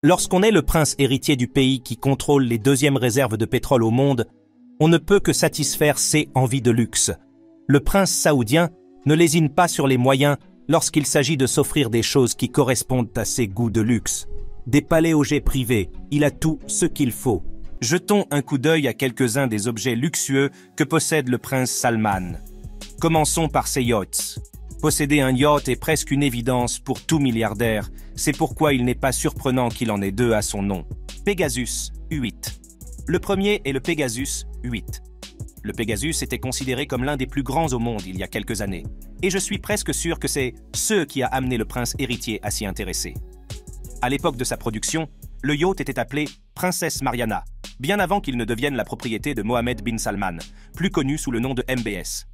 Lorsqu'on est le prince héritier du pays qui contrôle les deuxièmes réserves de pétrole au monde, on ne peut que satisfaire ses envies de luxe. Le prince saoudien ne lésine pas sur les moyens lorsqu'il s'agit de s'offrir des choses qui correspondent à ses goûts de luxe. Des palais au jet privé, il a tout ce qu'il faut. Jetons un coup d'œil à quelques-uns des objets luxueux que possède le prince Salman. Commençons par ses yachts. Posséder un yacht est presque une évidence pour tout milliardaire, c'est pourquoi il n'est pas surprenant qu'il en ait deux à son nom. Pegasus U8. Le premier est le Pegasus U8. Le Pegasus était considéré comme l'un des plus grands au monde il y a quelques années, et je suis presque sûr que c'est ce qui a amené le prince héritier à s'y intéresser. À l'époque de sa production, le yacht était appelé Princesse Mariana, bien avant qu'il ne devienne la propriété de Mohammed bin Salman, plus connu sous le nom de MBS.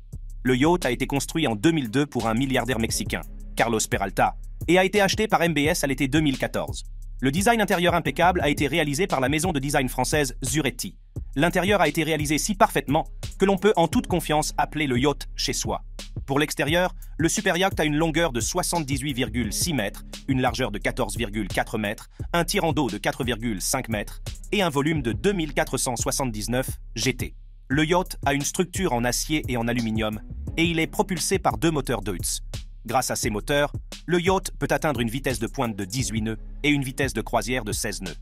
Le yacht a été construit en 2002 pour un milliardaire mexicain, Carlos Peralta, et a été acheté par MBS à l'été 2014. Le design intérieur impeccable a été réalisé par la maison de design française Zuretti. L'intérieur a été réalisé si parfaitement que l'on peut en toute confiance appeler le yacht chez soi. Pour l'extérieur, le super yacht a une longueur de 78,6 mètres, une largeur de 14,4 mètres, un tirant d'eau de 4,5 mètres et un volume de 2479 GT. Le yacht a une structure en acier et en aluminium et il est propulsé par deux moteurs Deutz. Grâce à ces moteurs, le yacht peut atteindre une vitesse de pointe de 18 nœuds et une vitesse de croisière de 16 nœuds.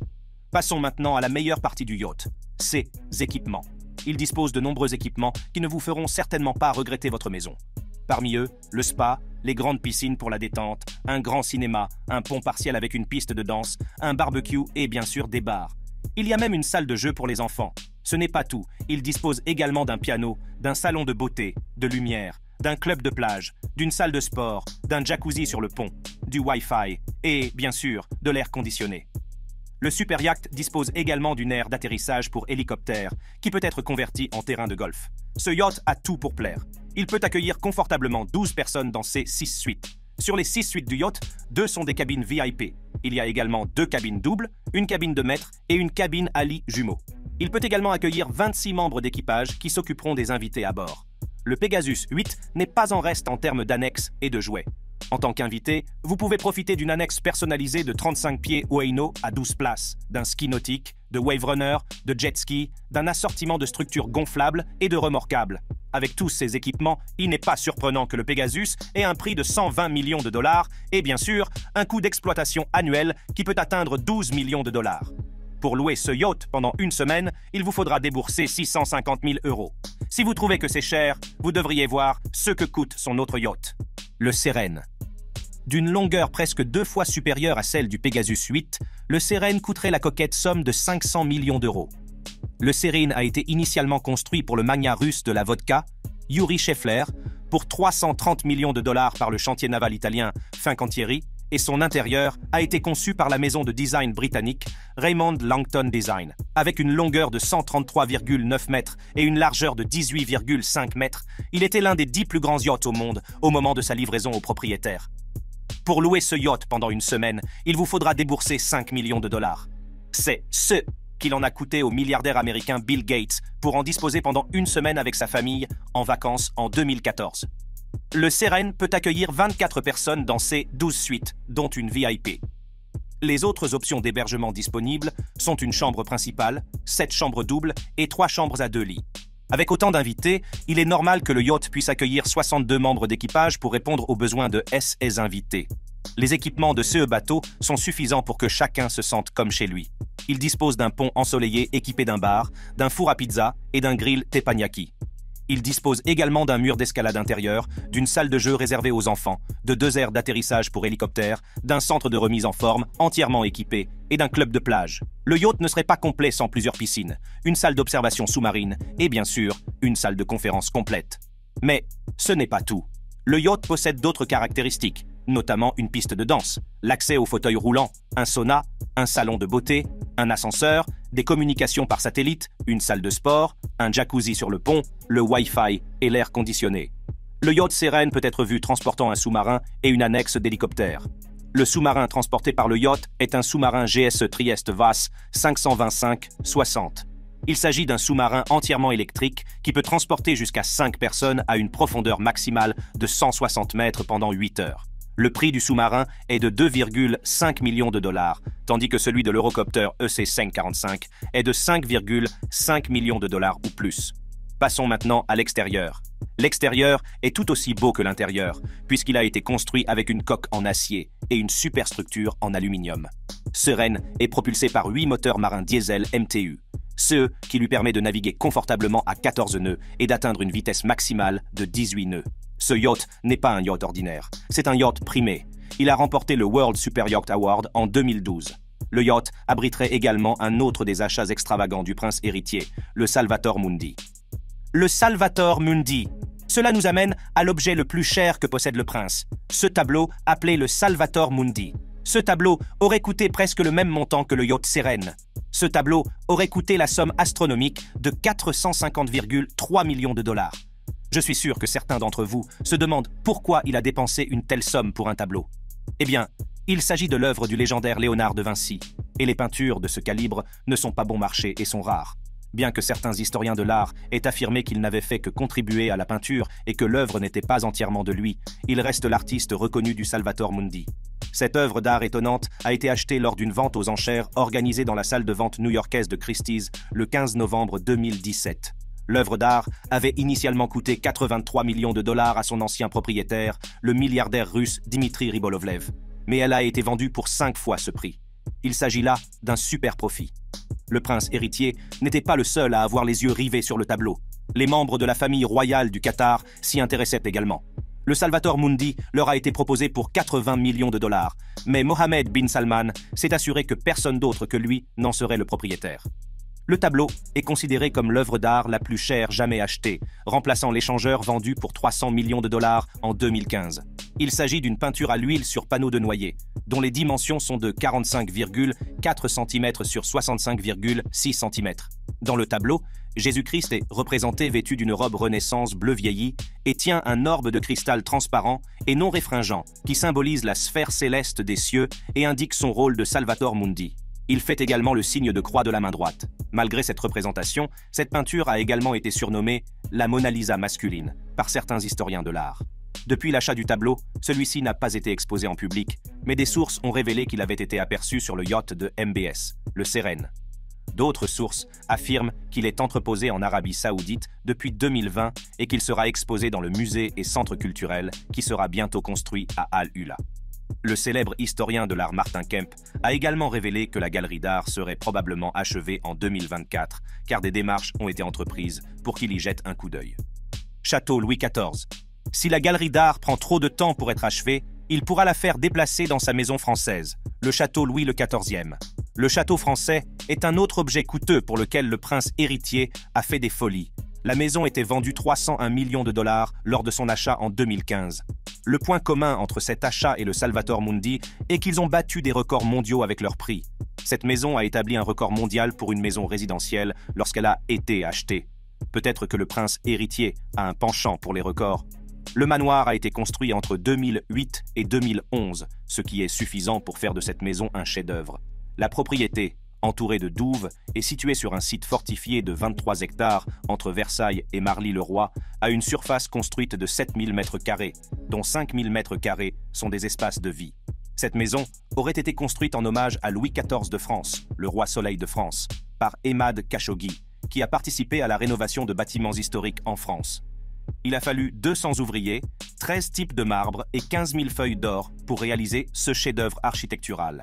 Passons maintenant à la meilleure partie du yacht, ses équipements. Il dispose de nombreux équipements qui ne vous feront certainement pas regretter votre maison. Parmi eux, le spa, les grandes piscines pour la détente, un grand cinéma, un pont partiel avec une piste de danse, un barbecue et bien sûr des bars. Il y a même une salle de jeu pour les enfants. Ce n'est pas tout, il dispose également d'un piano, d'un salon de beauté, de lumière, d'un club de plage, d'une salle de sport, d'un jacuzzi sur le pont, du Wi-Fi et, bien sûr, de l'air conditionné. Le super yacht dispose également d'une aire d'atterrissage pour hélicoptère qui peut être convertie en terrain de golf. Ce yacht a tout pour plaire. Il peut accueillir confortablement 12 personnes dans ses 6 suites. Sur les 6 suites du yacht, 2 sont des cabines VIP. Il y a également 2 cabines doubles, une cabine de maître et une cabine à lit jumeau. Il peut également accueillir 26 membres d'équipage qui s'occuperont des invités à bord. Le Pegasus 8 n'est pas en reste en termes d'annexes et de jouets. En tant qu'invité, vous pouvez profiter d'une annexe personnalisée de 35 pieds Ueno à 12 places, d'un ski nautique, de wave runner, de jet ski, d'un assortiment de structures gonflables et de remorquables. Avec tous ces équipements, il n'est pas surprenant que le Pegasus ait un prix de 120 millions de dollars et bien sûr, un coût d'exploitation annuel qui peut atteindre 12 millions de dollars. Pour louer ce yacht pendant une semaine, il vous faudra débourser 650 000 €. Si vous trouvez que c'est cher, vous devriez voir ce que coûte son autre yacht. Le Sérène. D'une longueur presque 2 fois supérieure à celle du Pegasus 8, le Sérène coûterait la coquette somme de 500 millions d'euros. Le Sérène a été initialement construit pour le magnat russe de la vodka, Yuri Shefler, pour 330 millions de dollars par le chantier naval italien Fincantieri, et son intérieur a été conçu par la maison de design britannique Raymond Langton Design. Avec une longueur de 133,9 mètres et une largeur de 18,5 mètres, il était l'un des 10 plus grands yachts au monde au moment de sa livraison au propriétaire. Pour louer ce yacht pendant une semaine, il vous faudra débourser 5 millions de dollars. C'est ce qu'il en a coûté au milliardaire américain Bill Gates pour en disposer pendant une semaine avec sa famille en vacances en 2014. Le Sérène peut accueillir 24 personnes dans ses 12 suites, dont une VIP. Les autres options d'hébergement disponibles sont une chambre principale, 7 chambres doubles et 3 chambres à 2 lits. Avec autant d'invités, il est normal que le yacht puisse accueillir 62 membres d'équipage pour répondre aux besoins de ses invités. Les équipements de ce bateau sont suffisants pour que chacun se sente comme chez lui. Il dispose d'un pont ensoleillé équipé d'un bar, d'un four à pizza et d'un grill teppanyaki. Il dispose également d'un mur d'escalade intérieur, d'une salle de jeu réservée aux enfants, de 2 aires d'atterrissage pour hélicoptères, d'un centre de remise en forme entièrement équipé et d'un club de plage. Le yacht ne serait pas complet sans plusieurs piscines, une salle d'observation sous-marine et bien sûr, une salle de conférence complète. Mais ce n'est pas tout. Le yacht possède d'autres caractéristiques, notamment une piste de danse, l'accès au fauteuil roulant, un sauna, un salon de beauté, un ascenseur, des communications par satellite, une salle de sport, un jacuzzi sur le pont, le Wi-Fi et l'air conditionné. Le yacht Sérène peut être vu transportant un sous-marin et une annexe d'hélicoptère. Le sous-marin transporté par le yacht est un sous-marin GSE Trieste VAS 525-60. Il s'agit d'un sous-marin entièrement électrique qui peut transporter jusqu'à 5 personnes à une profondeur maximale de 160 mètres pendant 8 heures. Le prix du sous-marin est de 2,5 millions de dollars, tandis que celui de l'Eurocopter EC-545 est de 5,5 millions de dollars ou plus. Passons maintenant à l'extérieur. L'extérieur est tout aussi beau que l'intérieur, puisqu'il a été construit avec une coque en acier et une superstructure en aluminium. Seren est propulsé par 8 moteurs marins diesel MTU, ce qui lui permet de naviguer confortablement à 14 nœuds et d'atteindre une vitesse maximale de 18 nœuds. Ce yacht n'est pas un yacht ordinaire, c'est un yacht primé. Il a remporté le World Super Yacht Award en 2012. Le yacht abriterait également un autre des achats extravagants du prince héritier, le Salvator Mundi. Le Salvator Mundi. Cela nous amène à l'objet le plus cher que possède le prince, ce tableau appelé le Salvator Mundi. Ce tableau aurait coûté presque le même montant que le yacht Seren. Ce tableau aurait coûté la somme astronomique de 450,3 millions de dollars. Je suis sûr que certains d'entre vous se demandent pourquoi il a dépensé une telle somme pour un tableau. Eh bien, il s'agit de l'œuvre du légendaire Léonard de Vinci, et les peintures de ce calibre ne sont pas bon marché et sont rares. Bien que certains historiens de l'art aient affirmé qu'il n'avait fait que contribuer à la peinture et que l'œuvre n'était pas entièrement de lui, il reste l'artiste reconnu du Salvator Mundi. Cette œuvre d'art étonnante a été achetée lors d'une vente aux enchères organisée dans la salle de vente new-yorkaise de Christie's le 15 novembre 2017. L'œuvre d'art avait initialement coûté 83 millions de dollars à son ancien propriétaire, le milliardaire russe Dmitri Ribolovlev. Mais elle a été vendue pour 5 fois ce prix. Il s'agit là d'un super profit. Le prince héritier n'était pas le seul à avoir les yeux rivés sur le tableau. Les membres de la famille royale du Qatar s'y intéressaient également. Le Salvator Mundi leur a été proposé pour 80 millions de dollars, mais Mohammed bin Salman s'est assuré que personne d'autre que lui n'en serait le propriétaire. Le tableau est considéré comme l'œuvre d'art la plus chère jamais achetée, remplaçant l'échangeur vendu pour 300 millions de dollars en 2015. Il s'agit d'une peinture à l'huile sur panneau de noyer, dont les dimensions sont de 45,4 cm sur 65,6 cm. Dans le tableau, Jésus-Christ est représenté vêtu d'une robe Renaissance bleu vieilli et tient un orbe de cristal transparent et non réfringent qui symbolise la sphère céleste des cieux et indique son rôle de Salvator Mundi. Il fait également le signe de croix de la main droite. Malgré cette représentation, cette peinture a également été surnommée la Mona Lisa masculine par certains historiens de l'art. Depuis l'achat du tableau, celui-ci n'a pas été exposé en public, mais des sources ont révélé qu'il avait été aperçu sur le yacht de MBS, le Seren. D'autres sources affirment qu'il est entreposé en Arabie Saoudite depuis 2020 et qu'il sera exposé dans le musée et centre culturel qui sera bientôt construit à Al-Ula. Le célèbre historien de l'art Martin Kemp a également révélé que la galerie d'art serait probablement achevée en 2024, car des démarches ont été entreprises pour qu'il y jette un coup d'œil. Château Louis XIV. Si la galerie d'art prend trop de temps pour être achevée, il pourra la faire déplacer dans sa maison française, le château Louis XIV. Le château français est un autre objet coûteux pour lequel le prince héritier a fait des folies. La maison était vendue 301 millions de dollars lors de son achat en 2015. Le point commun entre cet achat et le Salvator Mundi est qu'ils ont battu des records mondiaux avec leur prix. Cette maison a établi un record mondial pour une maison résidentielle lorsqu'elle a été achetée. Peut-être que le prince héritier a un penchant pour les records. Le manoir a été construit entre 2008 et 2011, ce qui est suffisant pour faire de cette maison un chef-d'œuvre. La propriété, entourée de douves, est située sur un site fortifié de 23 hectares entre Versailles et Marly-le-Roi, à une surface construite de 7000 m², dont 5000 m² sont des espaces de vie. Cette maison aurait été construite en hommage à Louis XIV de France, le roi soleil de France, par Emad Khashoggi, qui a participé à la rénovation de bâtiments historiques en France. Il a fallu 200 ouvriers, 13 types de marbre et 15 000 feuilles d'or pour réaliser ce chef-d'œuvre architectural.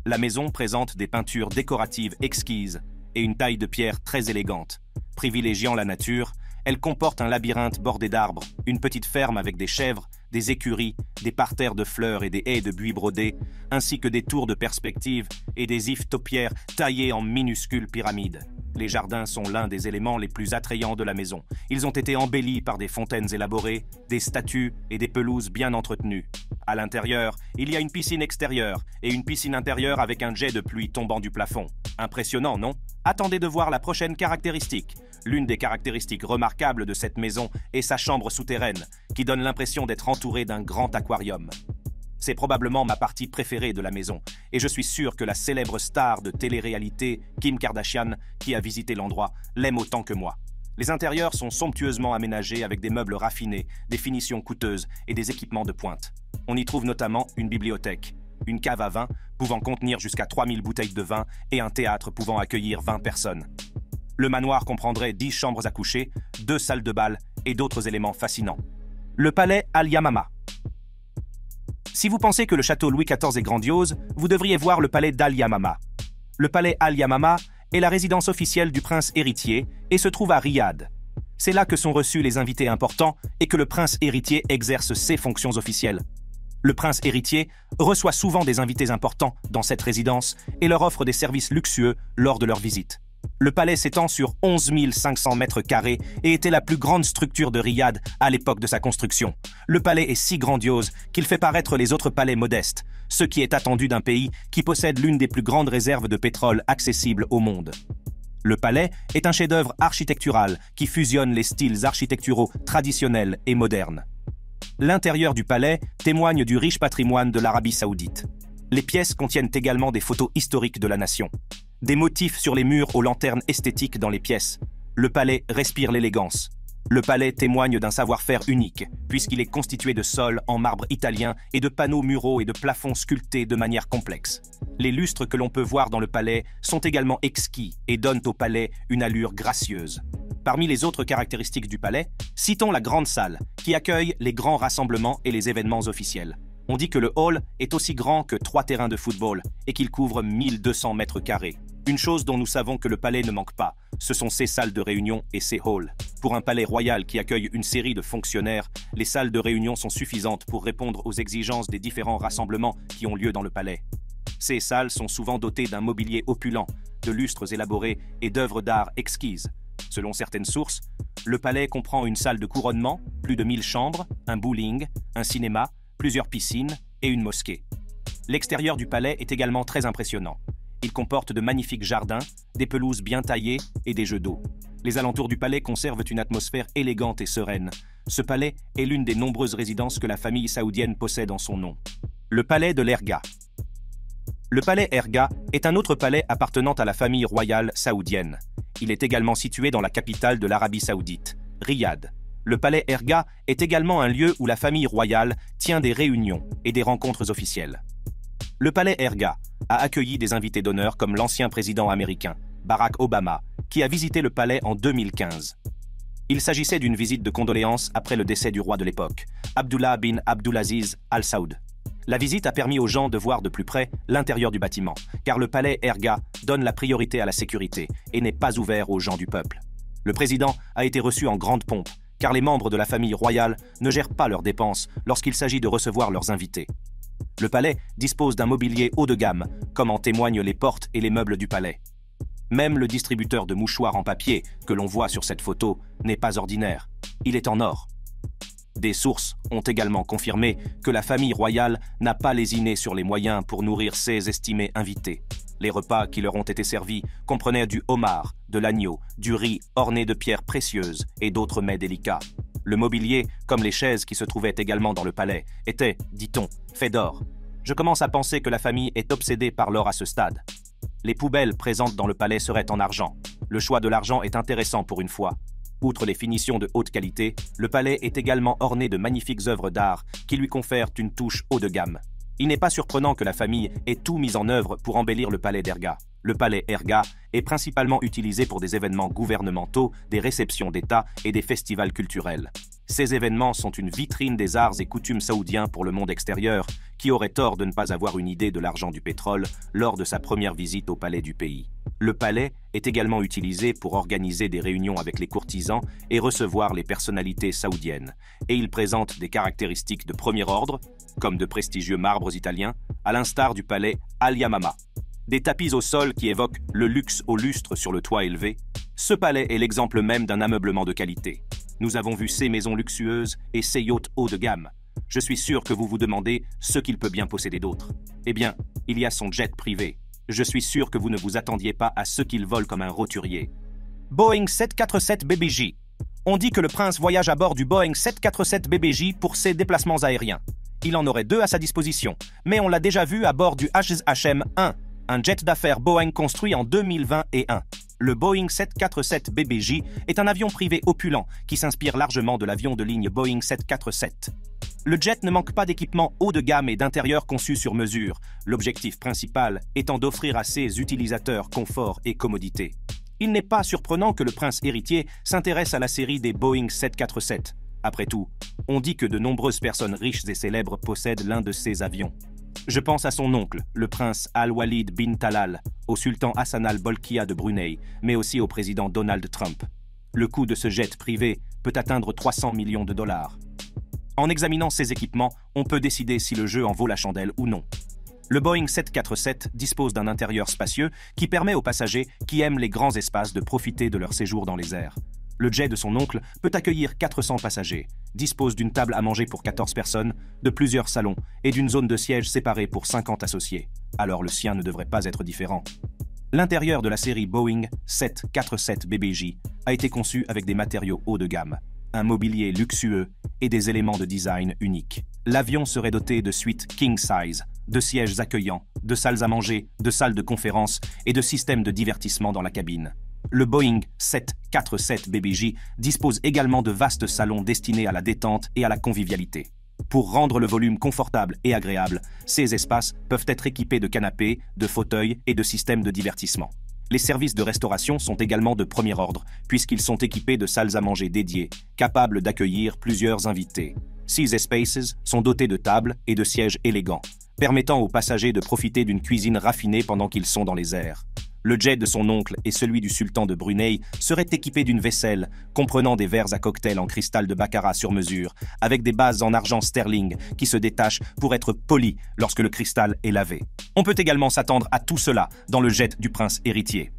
La maison présente des peintures décoratives exquises et une taille de pierre très élégante. Privilégiant la nature, elle comporte un labyrinthe bordé d'arbres, une petite ferme avec des chèvres, des écuries, des parterres de fleurs et des haies de buis brodés, ainsi que des tours de perspective et des ifs taupières taillés en minuscules pyramides. Les jardins sont l'un des éléments les plus attrayants de la maison. Ils ont été embellis par des fontaines élaborées, des statues et des pelouses bien entretenues. À l'intérieur, il y a une piscine extérieure et une piscine intérieure avec un jet de pluie tombant du plafond. Impressionnant, non? Attendez de voir la prochaine caractéristique. L'une des caractéristiques remarquables de cette maison est sa chambre souterraine, qui donne l'impression d'être entourée d'un grand aquarium. C'est probablement ma partie préférée de la maison, et je suis sûr que la célèbre star de télé-réalité, Kim Kardashian, qui a visité l'endroit, l'aime autant que moi. Les intérieurs sont somptueusement aménagés avec des meubles raffinés, des finitions coûteuses et des équipements de pointe. On y trouve notamment une bibliothèque, une cave à vin pouvant contenir jusqu'à 3000 bouteilles de vin et un théâtre pouvant accueillir 20 personnes. Le manoir comprendrait 10 chambres à coucher, 2 salles de bal et d'autres éléments fascinants. Le palais Al-Yamama. Si vous pensez que le château Louis XIV est grandiose, vous devriez voir le palais d'Al-Yamama. Le palais Al-Yamama est la résidence officielle du prince héritier et se trouve à Riyad. C'est là que sont reçus les invités importants et que le prince héritier exerce ses fonctions officielles. Le prince héritier reçoit souvent des invités importants dans cette résidence et leur offre des services luxueux lors de leur visite. Le palais s'étend sur 11 500 mètres carrés et était la plus grande structure de Riyad à l'époque de sa construction. Le palais est si grandiose qu'il fait paraître les autres palais modestes, ce qui est attendu d'un pays qui possède l'une des plus grandes réserves de pétrole accessibles au monde. Le palais est un chef-d'œuvre architectural qui fusionne les styles architecturaux traditionnels et modernes. L'intérieur du palais témoigne du riche patrimoine de l'Arabie saoudite. Les pièces contiennent également des photos historiques de la nation. Des motifs sur les murs aux lanternes esthétiques dans les pièces. Le palais respire l'élégance. Le palais témoigne d'un savoir-faire unique, puisqu'il est constitué de sols en marbre italien et de panneaux muraux et de plafonds sculptés de manière complexe. Les lustres que l'on peut voir dans le palais sont également exquis et donnent au palais une allure gracieuse. Parmi les autres caractéristiques du palais, citons la grande salle, qui accueille les grands rassemblements et les événements officiels. On dit que le hall est aussi grand que 3 terrains de football et qu'il couvre 1200 mètres carrés. Une chose dont nous savons que le palais ne manque pas, ce sont ses salles de réunion et ses halls. Pour un palais royal qui accueille une série de fonctionnaires, les salles de réunion sont suffisantes pour répondre aux exigences des différents rassemblements qui ont lieu dans le palais. Ces salles sont souvent dotées d'un mobilier opulent, de lustres élaborés et d'œuvres d'art exquises. Selon certaines sources, le palais comprend une salle de couronnement, plus de 1000 chambres, un bowling, un cinéma, plusieurs piscines et une mosquée. L'extérieur du palais est également très impressionnant. Il comporte de magnifiques jardins, des pelouses bien taillées et des jeux d'eau. Les alentours du palais conservent une atmosphère élégante et sereine. Ce palais est l'une des nombreuses résidences que la famille saoudienne possède en son nom. Le palais de l'Erga. Le palais Erga est un autre palais appartenant à la famille royale saoudienne. Il est également situé dans la capitale de l'Arabie saoudite, Riyad. Le palais Erga est également un lieu où la famille royale tient des réunions et des rencontres officielles. Le palais Erga a accueilli des invités d'honneur comme l'ancien président américain, Barack Obama, qui a visité le palais en 2015. Il s'agissait d'une visite de condoléances après le décès du roi de l'époque, Abdullah bin Abdulaziz Al Saoud. La visite a permis aux gens de voir de plus près l'intérieur du bâtiment, car le palais Erga donne la priorité à la sécurité et n'est pas ouvert aux gens du peuple. Le président a été reçu en grande pompe, car les membres de la famille royale ne gèrent pas leurs dépenses lorsqu'il s'agit de recevoir leurs invités. Le palais dispose d'un mobilier haut de gamme, comme en témoignent les portes et les meubles du palais. Même le distributeur de mouchoirs en papier que l'on voit sur cette photo n'est pas ordinaire. Il est en or. Des sources ont également confirmé que la famille royale n'a pas lésiné sur les moyens pour nourrir ses estimés invités. Les repas qui leur ont été servis comprenaient du homard, de l'agneau, du riz orné de pierres précieuses et d'autres mets délicats. Le mobilier, comme les chaises qui se trouvaient également dans le palais, était, dit-on, fait d'or. Je commence à penser que la famille est obsédée par l'or à ce stade. Les poubelles présentes dans le palais seraient en argent. Le choix de l'argent est intéressant pour une fois. Outre les finitions de haute qualité, le palais est également orné de magnifiques œuvres d'art qui lui confèrent une touche haut de gamme. Il n'est pas surprenant que la famille ait tout mis en œuvre pour embellir le palais d'Erga. Le palais Erga est principalement utilisé pour des événements gouvernementaux, des réceptions d'État et des festivals culturels. Ces événements sont une vitrine des arts et coutumes saoudiens pour le monde extérieur, qui aurait tort de ne pas avoir une idée de l'argent du pétrole lors de sa première visite au palais du pays. Le palais est également utilisé pour organiser des réunions avec les courtisans et recevoir les personnalités saoudiennes, et il présente des caractéristiques de premier ordre, comme de prestigieux marbres italiens, à l'instar du palais Al-Yamama. Des tapis au sol qui évoquent le luxe au lustre sur le toit élevé, ce palais est l'exemple même d'un ameublement de qualité. Nous avons vu ces maisons luxueuses et ces yachts haut de gamme. Je suis sûr que vous vous demandez ce qu'il peut bien posséder d'autre. Eh bien, il y a son jet privé. Je suis sûr que vous ne vous attendiez pas à ce qu'il vole comme un roturier. Boeing 747 BBJ. On dit que le prince voyage à bord du Boeing 747 BBJ pour ses déplacements aériens. Il en aurait 2 à sa disposition, mais on l'a déjà vu à bord du HM-1, un jet d'affaires Boeing construit en 2021. Le Boeing 747 BBJ est un avion privé opulent qui s'inspire largement de l'avion de ligne Boeing 747. Le jet ne manque pas d'équipements haut de gamme et d'intérieur conçus sur mesure, l'objectif principal étant d'offrir à ses utilisateurs confort et commodité. Il n'est pas surprenant que le prince héritier s'intéresse à la série des Boeing 747. Après tout, on dit que de nombreuses personnes riches et célèbres possèdent l'un de ces avions. Je pense à son oncle, le prince Al-Walid bin Talal, au sultan Hassan al-Bolkiah de Brunei, mais aussi au président Donald Trump. Le coût de ce jet privé peut atteindre 300 millions de dollars. En examinant ces équipements, on peut décider si le jeu en vaut la chandelle ou non. Le Boeing 747 dispose d'un intérieur spacieux qui permet aux passagers qui aiment les grands espaces de profiter de leur séjour dans les airs. Le jet de son oncle peut accueillir 400 passagers, dispose d'une table à manger pour 14 personnes, de plusieurs salons et d'une zone de siège séparée pour 50 associés. Alors le sien ne devrait pas être différent. L'intérieur de la série Boeing 747 BBJ a été conçu avec des matériaux haut de gamme, un mobilier luxueux et des éléments de design uniques. L'avion serait doté de suites king size, de sièges accueillants, de salles à manger, de salles de conférence et de systèmes de divertissement dans la cabine. Le Boeing 747 BBJ dispose également de vastes salons destinés à la détente et à la convivialité. Pour rendre le volume confortable et agréable, ces espaces peuvent être équipés de canapés, de fauteuils et de systèmes de divertissement. Les services de restauration sont également de premier ordre, puisqu'ils sont équipés de salles à manger dédiées, capables d'accueillir plusieurs invités. Caesar Spaces sont dotés de tables et de sièges élégants, permettant aux passagers de profiter d'une cuisine raffinée pendant qu'ils sont dans les airs. Le jet de son oncle et celui du sultan de Brunei seraient équipés d'une vaisselle comprenant des verres à cocktail en cristal de baccarat sur mesure, avec des bases en argent sterling qui se détachent pour être polies lorsque le cristal est lavé. On peut également s'attendre à tout cela dans le jet du prince héritier.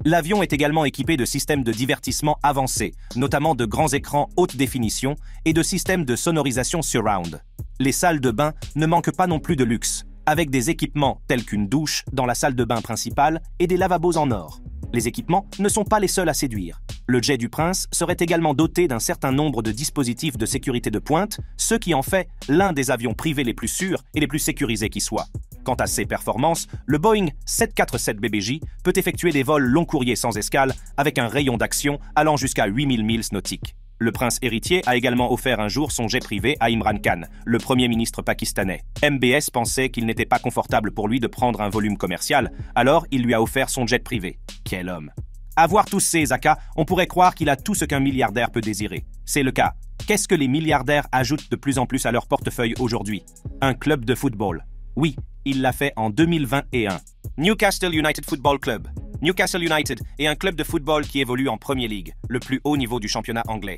L'avion est également équipé de systèmes de divertissement avancés, notamment de grands écrans haute définition et de systèmes de sonorisation surround. Les salles de bain ne manquent pas non plus de luxe, avec des équipements tels qu'une douche dans la salle de bain principale et des lavabos en or. Les équipements ne sont pas les seuls à séduire. Le jet du prince serait également doté d'un certain nombre de dispositifs de sécurité de pointe, ce qui en fait l'un des avions privés les plus sûrs et les plus sécurisés qui soient. Quant à ses performances, le Boeing 747 BBJ peut effectuer des vols long courriers sans escale avec un rayon d'action allant jusqu'à 8000 milles nautiques. Le prince héritier a également offert un jour son jet privé à Imran Khan, le premier ministre pakistanais. MBS pensait qu'il n'était pas confortable pour lui de prendre un volume commercial, alors il lui a offert son jet privé. Quel homme! À voir tous ces acas, on pourrait croire qu'il a tout ce qu'un milliardaire peut désirer. C'est le cas. Qu'est-ce que les milliardaires ajoutent de plus en plus à leur portefeuille aujourd'hui? Un club de football. Oui, il l'a fait en 2021. Newcastle United Football Club. Newcastle United est un club de football qui évolue en Premier League, le plus haut niveau du championnat anglais.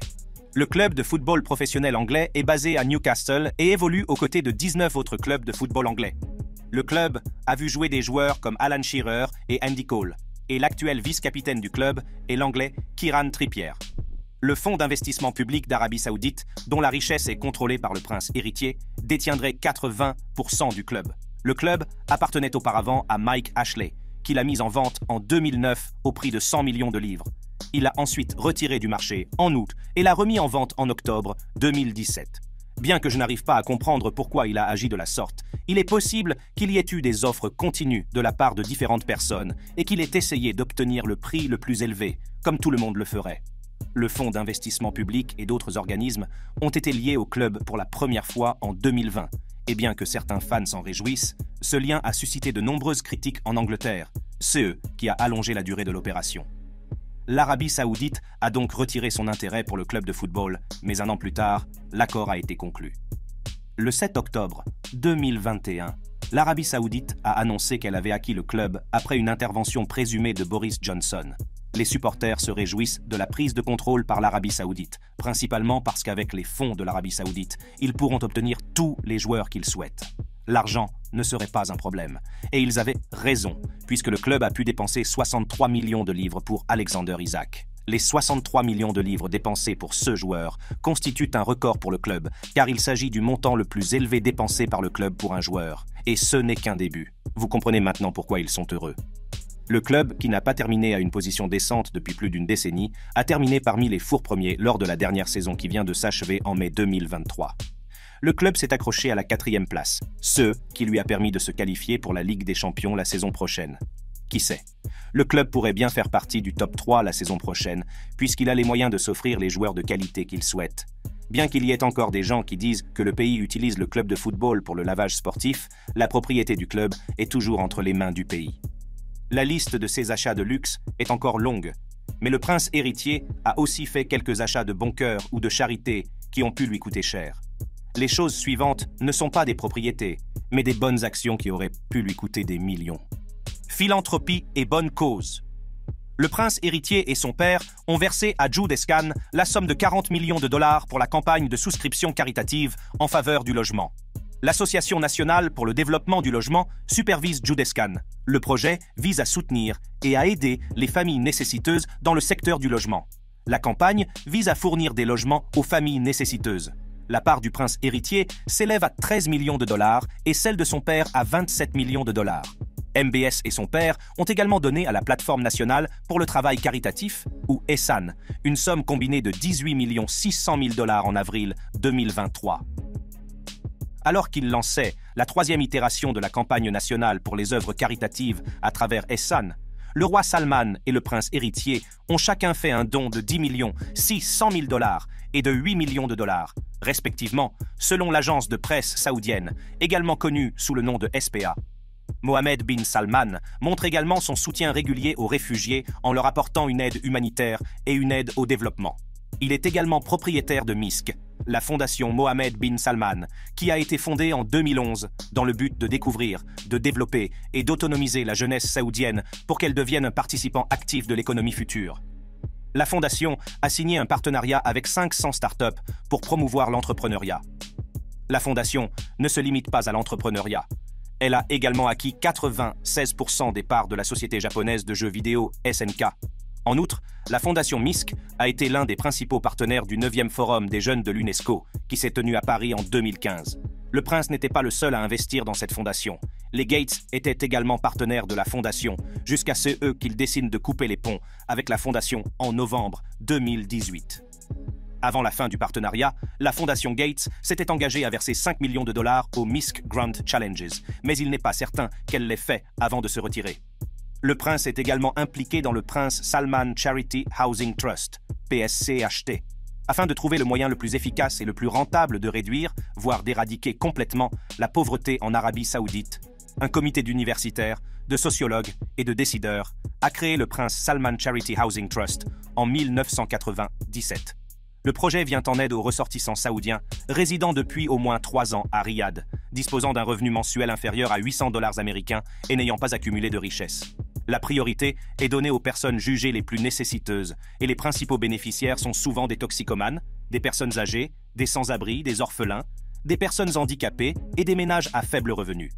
Le club de football professionnel anglais est basé à Newcastle et évolue aux côtés de 19 autres clubs de football anglais. Le club a vu jouer des joueurs comme Alan Shearer et Andy Cole, et l'actuel vice-capitaine du club est l'anglais Kieran Trippier. Le fonds d'investissement public d'Arabie Saoudite, dont la richesse est contrôlée par le prince héritier, détiendrait 80% du club. Le club appartenait auparavant à Mike Ashley, qui l'a mis en vente en 2009 au prix de 100 millions de livres. Il l'a ensuite retiré du marché en août et l'a remis en vente en octobre 2017. Bien que je n'arrive pas à comprendre pourquoi il a agi de la sorte, il est possible qu'il y ait eu des offres continues de la part de différentes personnes et qu'il ait essayé d'obtenir le prix le plus élevé, comme tout le monde le ferait. Le fonds d'investissement public et d'autres organismes ont été liés au club pour la première fois en 2020. Et bien que certains fans s'en réjouissent, ce lien a suscité de nombreuses critiques en Angleterre. C'est eux qui a allongé la durée de l'opération. L'Arabie Saoudite a donc retiré son intérêt pour le club de football, mais un an plus tard, l'accord a été conclu. Le 7 octobre 2021, l'Arabie Saoudite a annoncé qu'elle avait acquis le club après une intervention présumée de Boris Johnson. Les supporters se réjouissent de la prise de contrôle par l'Arabie Saoudite, principalement parce qu'avec les fonds de l'Arabie Saoudite, ils pourront obtenir tous les joueurs qu'ils souhaitent. L'argent ne serait pas un problème. Et ils avaient raison, puisque le club a pu dépenser 63 millions de livres pour Alexander Isak. Les 63 millions de livres dépensés pour ce joueur constituent un record pour le club, car il s'agit du montant le plus élevé dépensé par le club pour un joueur. Et ce n'est qu'un début. Vous comprenez maintenant pourquoi ils sont heureux. Le club, qui n'a pas terminé à une position décente depuis plus d'une décennie, a terminé parmi les fours premiers lors de la dernière saison qui vient de s'achever en mai 2023. Le club s'est accroché à la 4e place, ce qui lui a permis de se qualifier pour la Ligue des Champions la saison prochaine. Qui sait? Le club pourrait bien faire partie du top 3 la saison prochaine, puisqu'il a les moyens de s'offrir les joueurs de qualité qu'il souhaite. Bien qu'il y ait encore des gens qui disent que le pays utilise le club de football pour le lavage sportif, la propriété du club est toujours entre les mains du pays. La liste de ses achats de luxe est encore longue, mais le prince héritier a aussi fait quelques achats de bon cœur ou de charité qui ont pu lui coûter cher. Les choses suivantes ne sont pas des propriétés, mais des bonnes actions qui auraient pu lui coûter des millions. Philanthropie et bonne cause. Le prince héritier et son père ont versé à Judez Khan la somme de 40 millions de dollars pour la campagne de souscription caritative en faveur du logement. L'Association nationale pour le développement du logement supervise Judez Khan. Le projet vise à soutenir et à aider les familles nécessiteuses dans le secteur du logement. La campagne vise à fournir des logements aux familles nécessiteuses. La part du prince héritier s'élève à 13 millions de dollars et celle de son père à 27 millions de dollars. MBS et son père ont également donné à la Plateforme nationale pour le travail caritatif, ou ESSAN, une somme combinée de 18 600 000 dollars en avril 2023. Alors qu'il lançait la troisième itération de la campagne nationale pour les œuvres caritatives à travers ESSAN, le roi Salman et le prince héritier ont chacun fait un don de 10 600 000 dollars et de 8 millions de dollars, respectivement, selon l'agence de presse saoudienne, également connue sous le nom de SPA. Mohammed bin Salman montre également son soutien régulier aux réfugiés en leur apportant une aide humanitaire et une aide au développement. Il est également propriétaire de MISC, la fondation Mohammed bin Salman, qui a été fondée en 2011 dans le but de découvrir, de développer et d'autonomiser la jeunesse saoudienne pour qu'elle devienne un participant actif de l'économie future. La fondation a signé un partenariat avec 500 startups pour promouvoir l'entrepreneuriat. La fondation ne se limite pas à l'entrepreneuriat. Elle a également acquis 96% des parts de la société japonaise de jeux vidéo SNK. En outre, la fondation MISC a été l'un des principaux partenaires du 9e Forum des jeunes de l'UNESCO, qui s'est tenu à Paris en 2015. Le prince n'était pas le seul à investir dans cette fondation. Les Gates étaient également partenaires de la fondation, jusqu'à ce qu'ils décident de couper les ponts avec la fondation en novembre 2018. Avant la fin du partenariat, la fondation Gates s'était engagée à verser 5 millions de dollars au MISC Grant Challenges, mais il n'est pas certain qu'elle l'ait fait avant de se retirer. Le prince est également impliqué dans le Prince Salman Charity Housing Trust, PSCHT, afin de trouver le moyen le plus efficace et le plus rentable de réduire, voire d'éradiquer complètement, la pauvreté en Arabie Saoudite. Un comité d'universitaires, de sociologues et de décideurs a créé le Prince Salman Charity Housing Trust en 1997. Le projet vient en aide aux ressortissants saoudiens résidant depuis au moins 3 ans à Riyad, disposant d'un revenu mensuel inférieur à 800 dollars américains et n'ayant pas accumulé de richesse. La priorité est donnée aux personnes jugées les plus nécessiteuses et les principaux bénéficiaires sont souvent des toxicomanes, des personnes âgées, des sans-abri, des orphelins, des personnes handicapées et des ménages à faible revenu.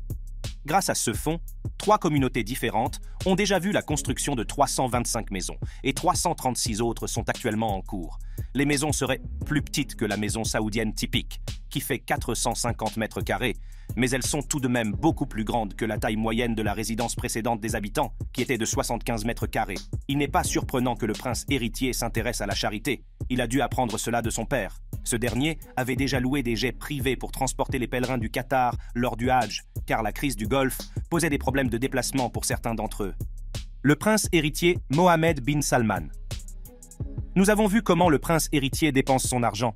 Grâce à ce fonds, 3 communautés différentes ont déjà vu la construction de 325 maisons et 336 autres sont actuellement en cours. Les maisons seraient plus petites que la maison saoudienne typique, qui fait 450 mètres carrés, mais elles sont tout de même beaucoup plus grandes que la taille moyenne de la résidence précédente des habitants, qui était de 75 mètres carrés. Il n'est pas surprenant que le prince héritier s'intéresse à la charité. Il a dû apprendre cela de son père. Ce dernier avait déjà loué des jets privés pour transporter les pèlerins du Qatar lors du Hajj, car la crise du Golfe posait des problèmes de déplacement pour certains d'entre eux. Le prince héritier Mohammed bin Salman. Nous avons vu comment le prince héritier dépense son argent.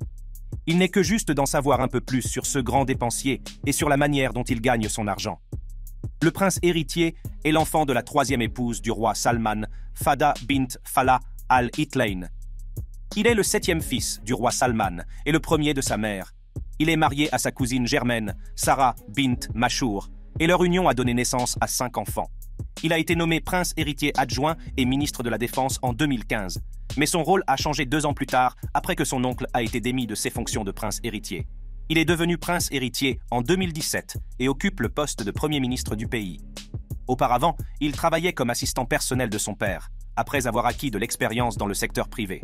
Il n'est que juste d'en savoir un peu plus sur ce grand dépensier et sur la manière dont il gagne son argent. Le prince héritier est l'enfant de la 3e épouse du roi Salman, Fada bint Falah al-Itlain. Il est le 7e fils du roi Salman et le premier de sa mère. Il est marié à sa cousine germaine, Sarah bint Mashour, et leur union a donné naissance à 5 enfants. Il a été nommé prince héritier adjoint et ministre de la Défense en 2015, mais son rôle a changé 2 ans plus tard après que son oncle a été démis de ses fonctions de prince héritier. Il est devenu prince héritier en 2017 et occupe le poste de premier ministre du pays. Auparavant, il travaillait comme assistant personnel de son père, après avoir acquis de l'expérience dans le secteur privé.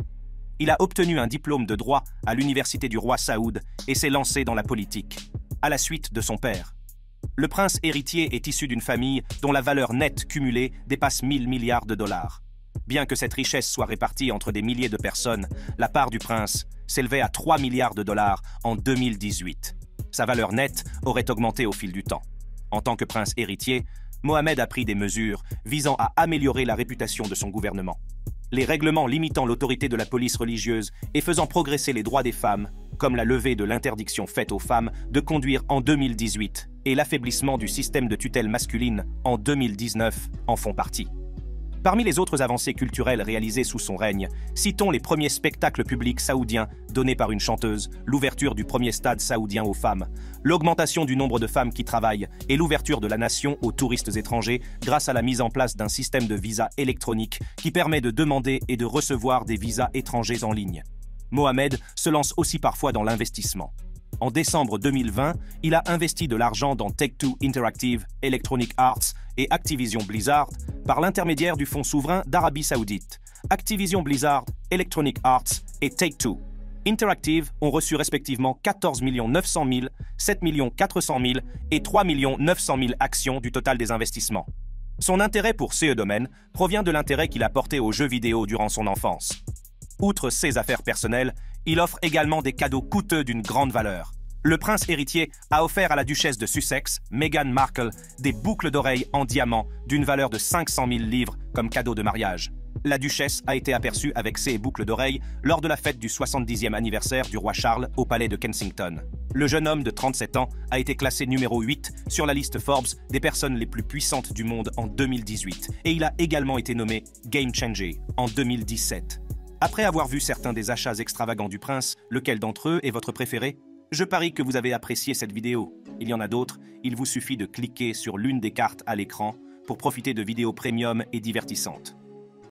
Il a obtenu un diplôme de droit à l'université du roi Saoud et s'est lancé dans la politique, à la suite de son père. Le prince héritier est issu d'une famille dont la valeur nette cumulée dépasse 1000 milliards de dollars. Bien que cette richesse soit répartie entre des milliers de personnes, la part du prince s'élevait à 3 milliards de dollars en 2018. Sa valeur nette aurait augmenté au fil du temps. En tant que prince héritier, Mohamed a pris des mesures visant à améliorer la réputation de son gouvernement. Les règlements limitant l'autorité de la police religieuse et faisant progresser les droits des femmes, comme la levée de l'interdiction faite aux femmes de conduire en 2018 et l'affaiblissement du système de tutelle masculine en 2019, en font partie. Parmi les autres avancées culturelles réalisées sous son règne, citons les premiers spectacles publics saoudiens donnés par une chanteuse, l'ouverture du premier stade saoudien aux femmes, l'augmentation du nombre de femmes qui travaillent et l'ouverture de la nation aux touristes étrangers grâce à la mise en place d'un système de visa électronique qui permet de demander et de recevoir des visas étrangers en ligne. Mohamed se lance aussi parfois dans l'investissement. En décembre 2020, il a investi de l'argent dans Take-Two Interactive, Electronic Arts et Activision Blizzard par l'intermédiaire du fonds souverain d'Arabie Saoudite. Activision Blizzard, Electronic Arts et Take-Two Interactive ont reçu respectivement 14 900 000, 7 400 000 et 3 900 000 actions du total des investissements. Son intérêt pour ce domaine provient de l'intérêt qu'il a porté aux jeux vidéo durant son enfance. Outre ses affaires personnelles, il offre également des cadeaux coûteux d'une grande valeur. Le prince héritier a offert à la duchesse de Sussex, Meghan Markle, des boucles d'oreilles en diamant d'une valeur de 500 000 livres comme cadeau de mariage. La duchesse a été aperçue avec ces boucles d'oreilles lors de la fête du 70e anniversaire du roi Charles au palais de Kensington. Le jeune homme de 37 ans a été classé numéro 8 sur la liste Forbes des personnes les plus puissantes du monde en 2018 et il a également été nommé Game Changer en 2017. Après avoir vu certains des achats extravagants du prince, lequel d'entre eux est votre préféré? Je parie que vous avez apprécié cette vidéo. Il y en a d'autres, il vous suffit de cliquer sur l'une des cartes à l'écran pour profiter de vidéos premium et divertissantes.